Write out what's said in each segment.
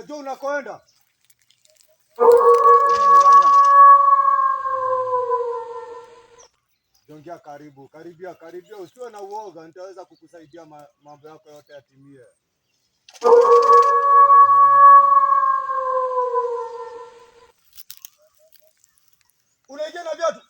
Unajua unakoenda? Jongea karibu. Karibia usiwe na uoga, nitaweza kukusaidia mambo yako yote yatimie. Unaingia na viatu?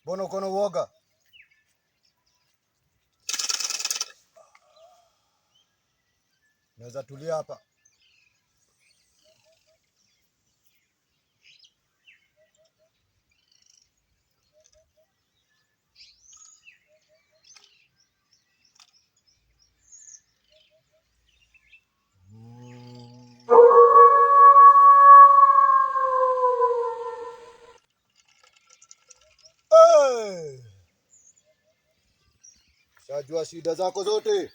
Mbona uko na uoga? Naweza tulia hapa. Shajua shida zako zote.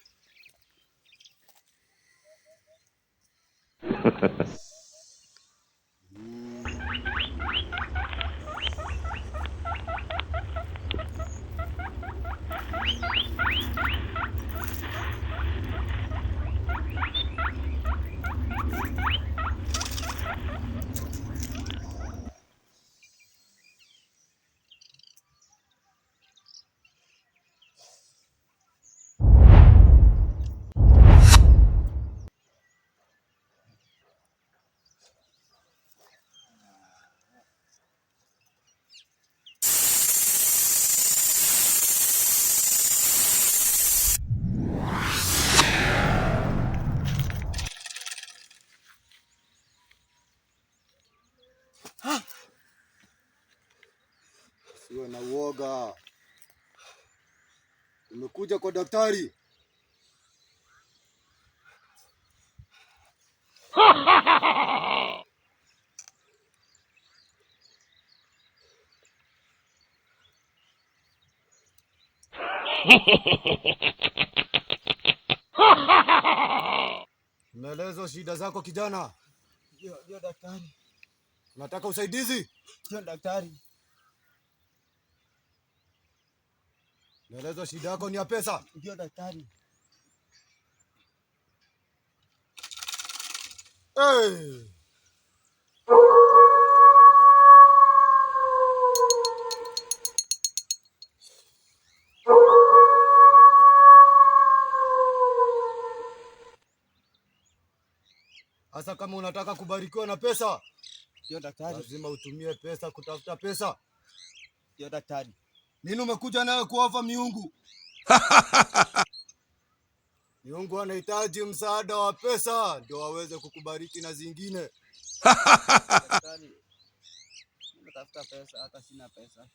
Siwe na uoga. Umekuja kwa daktari. Umeelezwa shida zako kijana? Ndio daktari. Unataka usaidizi? Ndio daktari. Umeelezwa shida yako ni ya pesa? Ndio daktari. Hey! Asa kama unataka kubarikiwa na pesa, ndio daktari, lazima utumie pesa kutafuta pesa. Ndio daktari. Nini umekuja nayo kuofa miungu? Miungu anahitaji msaada wa pesa ndio waweze kukubariki na zingine. Daktari, nimetafuta pesa hata sina pesa.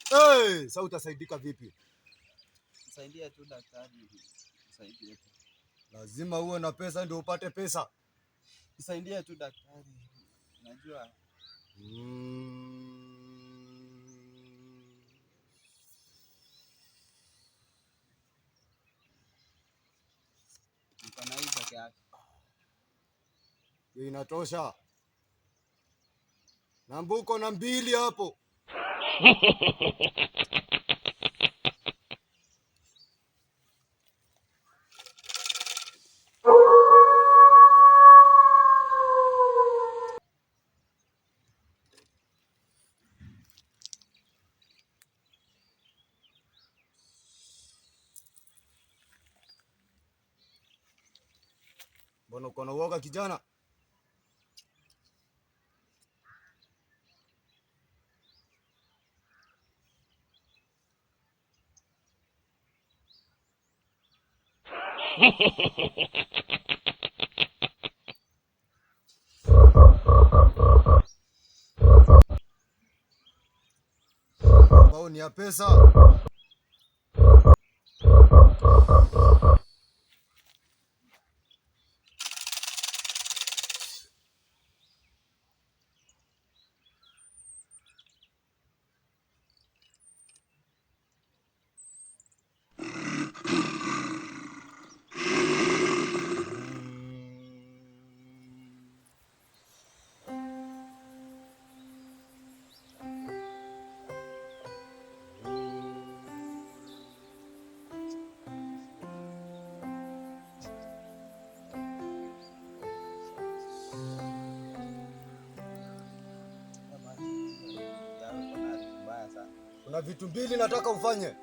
Sasa utasaidika vipi? Nisaidie tu daktari. Nisaidie tu. Lazima uwe na pesa ndio upate pesa. Nisaidie tu daktari. Najua. Niko na hii peke yake. Hiyo inatosha. Na mbuko na 2 hapo. Mbona uko na uoga kijana? Bao ni ya pesa. Kuna vitu mbili nataka ufanye.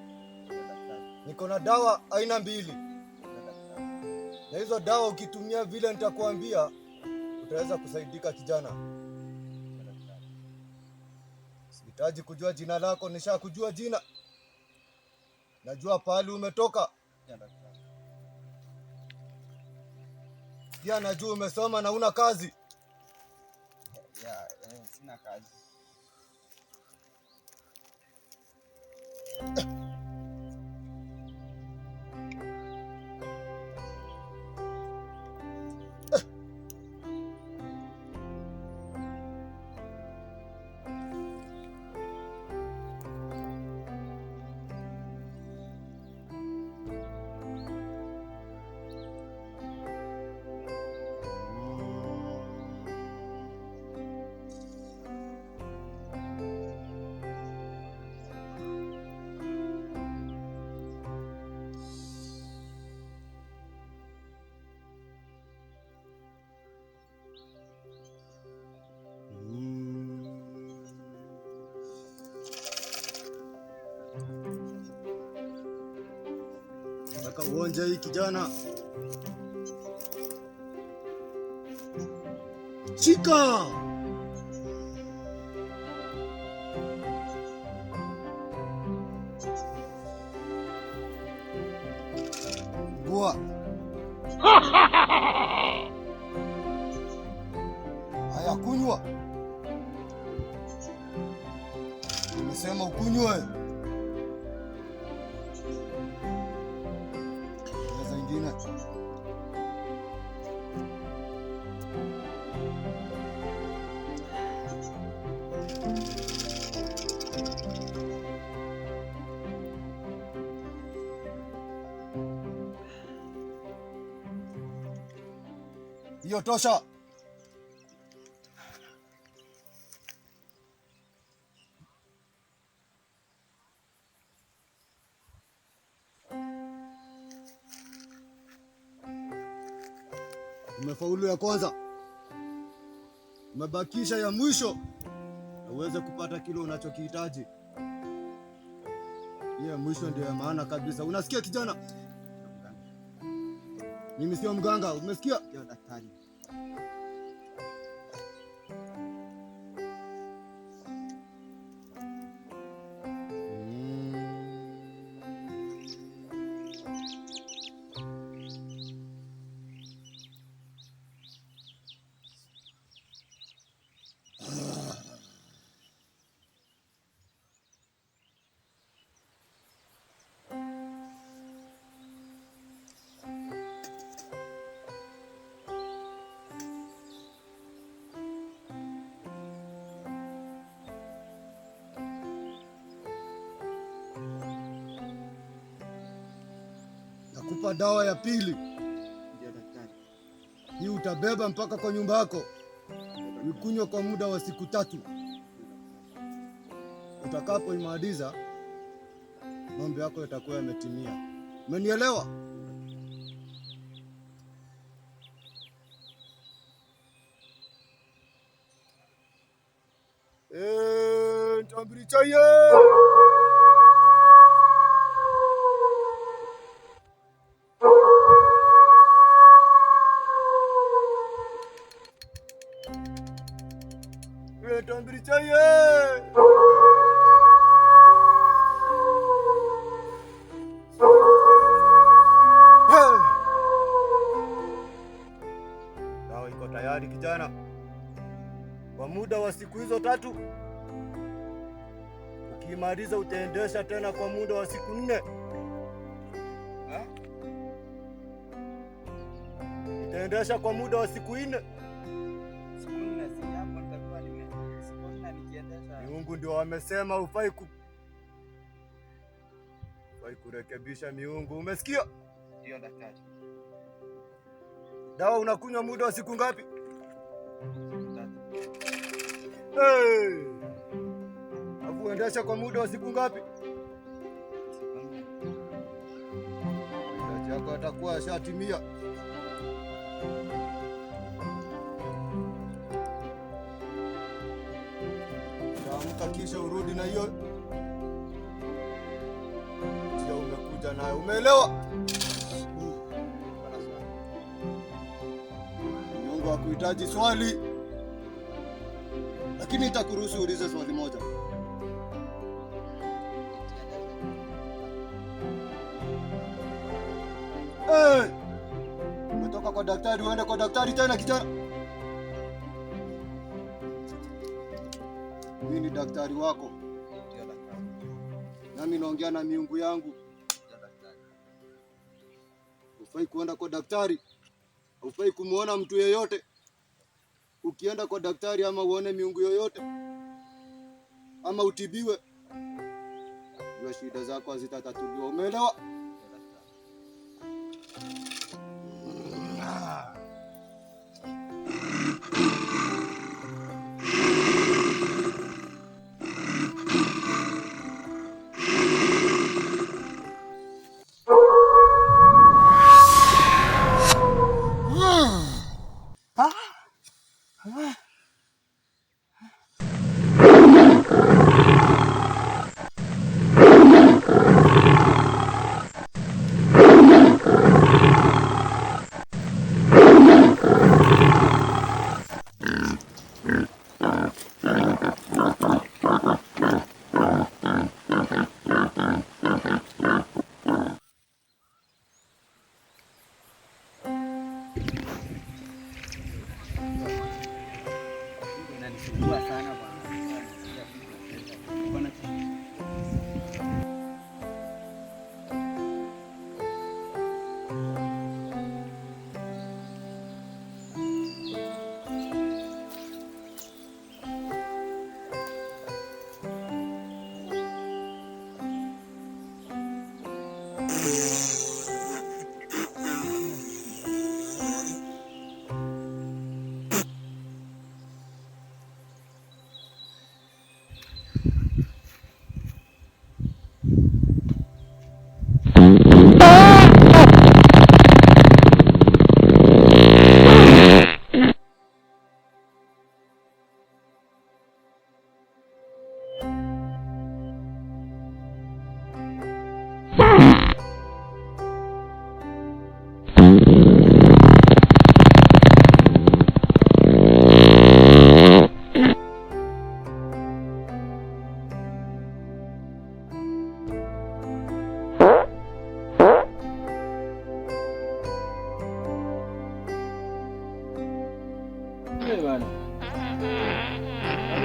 Daktari. Niko na dawa aina mbili. Daktari. Na hizo dawa ukitumia vile nitakuambia utaweza kusaidika kijana. Daktari. Sihitaji kujua jina lako, nishakujua jina. Najua pahali umetoka. Daktari. Pia najua umesoma na una kazi. Sina kazi. Nataka uonje hii kijana. Shika! Bua. Haya, kunywa. Nimesema ukunywe. Meza ingine. Hiyo tosha. Umefaulu ya kwanza. Umebakisha ya mwisho na uweze kupata kile unachokihitaji. Hiyo ya mwisho ndio ya maana kabisa. Unasikia kijana? Mimi sio mganga, umesikia? Ndio daktari. Nakupa dawa ya pili. Ndio daktari. Hii utabeba mpaka kwa nyumba yako. Ukunywe kwa muda wa siku 3. Utakapoimaliza mambo yako yatakuwa yametimia. Umenielewa? Tambiri chaye. Tambiri chaye. Dawa iko tayari kijana. Kwa muda wa siku hizo 3. Ukimaliza utaendesha tena kwa muda wa siku 4. Utaendesha kwa muda wa siku 4. Siku 4 si hapo nitakuwa siku 4 nikiendesha. Miungu ndio wamesema ufai kurekebisha miungu. Umesikia? Ndio daktari. Dawa unakunywa muda wa siku ngapi? Siku 3. Uendesha kwa muda wa siku ngapi? Siku 4. Mahitaji yako atakuwa yashatimia. Amka kisha urudi na hiyo ndio umekuja nayo. Umeelewa? Mungu hakuhitaji swali, lakini nitakuruhusu ulize swali moja. Umetoka kwa daktari uende kwa daktari tena kijana. Mimi ni daktari wako. Ndio daktari. Nami naongea na miungu yangu. Ndio daktari. Hufai kuenda kwa daktari. Hufai kumuona mtu yeyote. Ukienda kwa daktari ama uone miungu yoyote ama utibiwe, hiyo shida zako hazitatatuliwa. Umeelewa?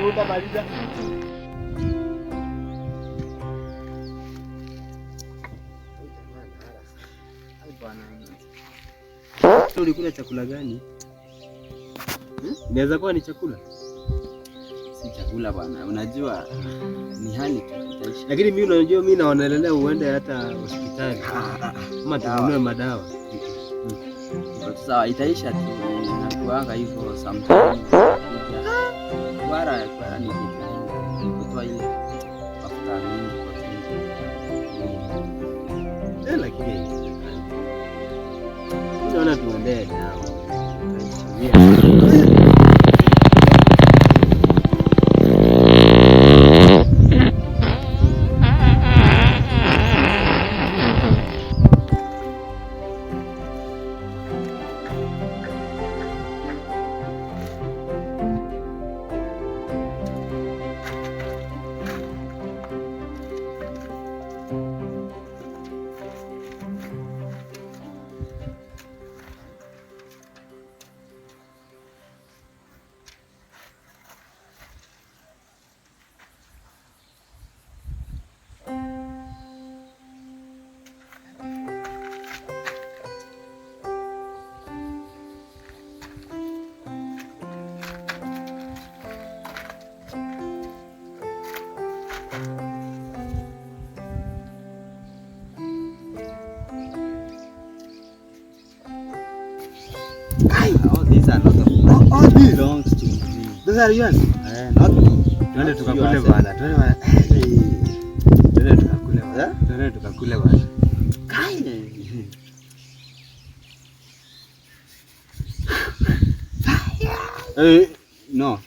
Utamaliza. Ulikula chakula gani? Inaweza kuwa ni chakula. Si chakula bwana. Unajua ni hali tu itaisha. Lakini mimi unajua mimi naonelea uende hata hospitali. Kama tununue madawa. Sawa, itaisha tu. Nakuanga hivyo sometimes. Kwara ni kitu. Kutoa ile mafuta mingi kwa tumbo. Lakini naona tuendee dawa. Oh, these are not the all these belongs to me. Those are yours? Not me. Twende tukakule bwana. Twende tukakule bwana. Twende tukakule bwana. Kai. No.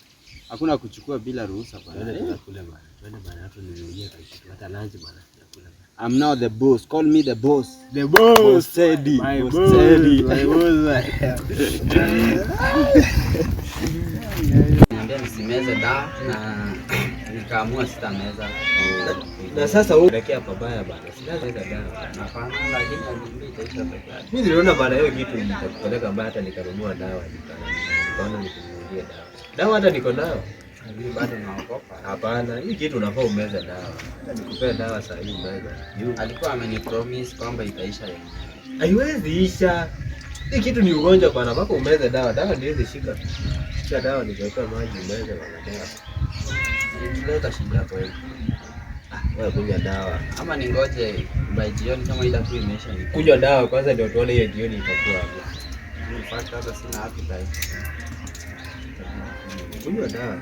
Hakuna kuchukua bila ruhusa bwana. Twende tukakule bwana. Twende bwana, watu ninunulie kitu. Hata lunch bwana tunakula bwana. I'm now the boss. Call me the boss. The boss. Boss Teddy. My Boss boss. Teddy. My boss. Niambia nisimeze dawa na nikaamua sitameza. Na sasa wewe unaelekea pabaya bwana. Sinaweza dawa. Hapana, lakini mimi itaisha peke yake. Mimi niliona bwana hiyo kitu nitakupeleka mbaya, hata nikanunua dawa nikaona nikununulie dawa. Dawa hata niko nayo. Mimi bado naogopa. Hapana, hii kitu unafaa umeze dawa. Hata nikupea dawa saa hii umeze. Alikuwa amenipromise kwamba itaisha yenyewe. Haiwezi isha. Hii kitu ni ugonjwa bwana, mpaka umeze dawa. Dawa ndio hizi shika. Shika dawa nikuweka maji umeze bwana dawa. Tuleta shida hapo hivi. Wewe kunywa dawa. Ama ningoje by jioni kama itakuwa imeisha ni. Kunywa dawa kwanza ndio tuone hiyo jioni itakuwa hapo. In fact hata sina appetite. Kunywa dawa.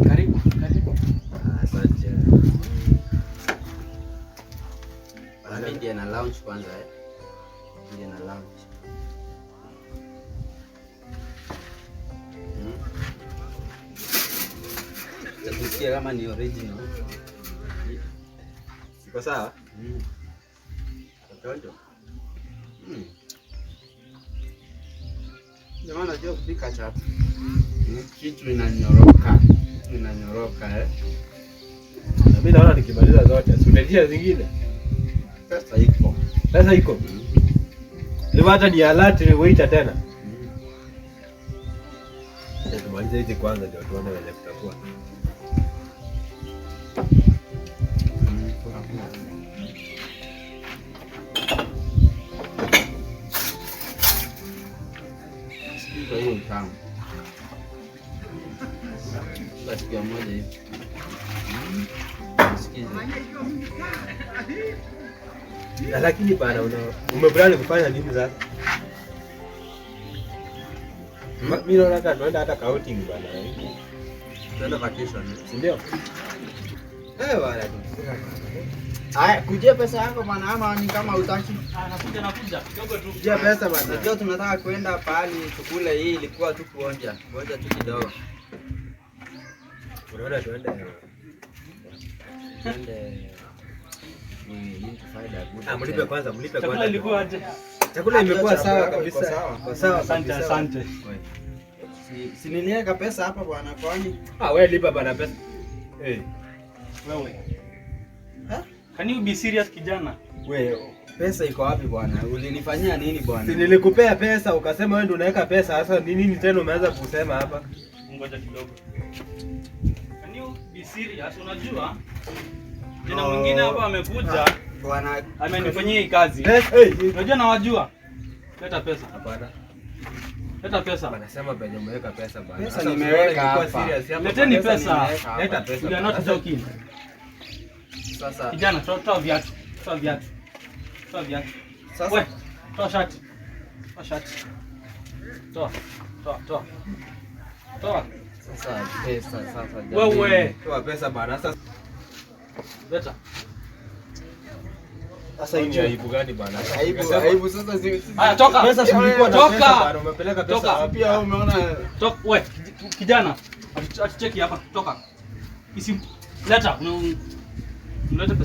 Karibu. Asante. Mimi ndiye na lounge kwanza Ndiye na lounge. Tusikie kama ni original. Siko sawa? Watoto. Jamani najua kupika chapa. Kitu inanyoroka. Na mimi naona nikimaliza zote, unatia zingine. Pesa iko. Pesa iko. Leo hata ni alert waiter tena. Tumalize hizi kwanza ndio tuone vile kutakuwa. Sikia hiyo tamu. Basi kwa moja hivi. Sikiza. Lakini bana umeplan kufanya nini sasa? Mimi naona hata tuenda hata outing bana. Tuenda vacation. Si ndio? Bana. Haya, kujia pesa yako bana ama ni kama utaki? Nakuja. Kidogo tu. Kujia pesa bana. Ndio tunataka kwenda pahali tukule, hii ilikuwa tu kuonja. Ngoja tu kidogo. Unaona tuende. Mlipe kwanza. Chakula ilikuwa aje? Chakula imekuwa sawa kabisa. Sawa. Asante. Si niliweka pesa hapa bwana kwani? Wewe lipa bana pesa. Wewe. Can you be serious kijana? Wewe pesa iko wapi bwana? Ulinifanyia nini bwana? Si nilikupea pesa ukasema wewe ndio unaweka pesa. Sasa nini tena umeanza kusema hapa? Ngoja kidogo. Can you be serious? Unajua? Jina mwingine hapa amekuja. Bwana Amenifanyia hii kazi. Unajua nawajua. Leta pesa. Hapana. Leta pesa. Wanasema penye umeweka pesa bwana. Pesa nimeweka hapa. Leteni pesa. Leta pesa. We are not joking. Sasa Kijana, toa viatu. Toa viatu. Sasa Wewe, toa shati. Toa. sasa pesa sasa. Wewe, Toa pesa bwana. Sasa leta. hii ni aibu gani bwana? Aibu sasa Haya, toka. Pesa tulikuwa na Toka. pesa bwana, umepeleka pesa Toka. wapi? pia umeona Toka, wewe, kijana. Atucheki hapa, toka. Leta, unaleta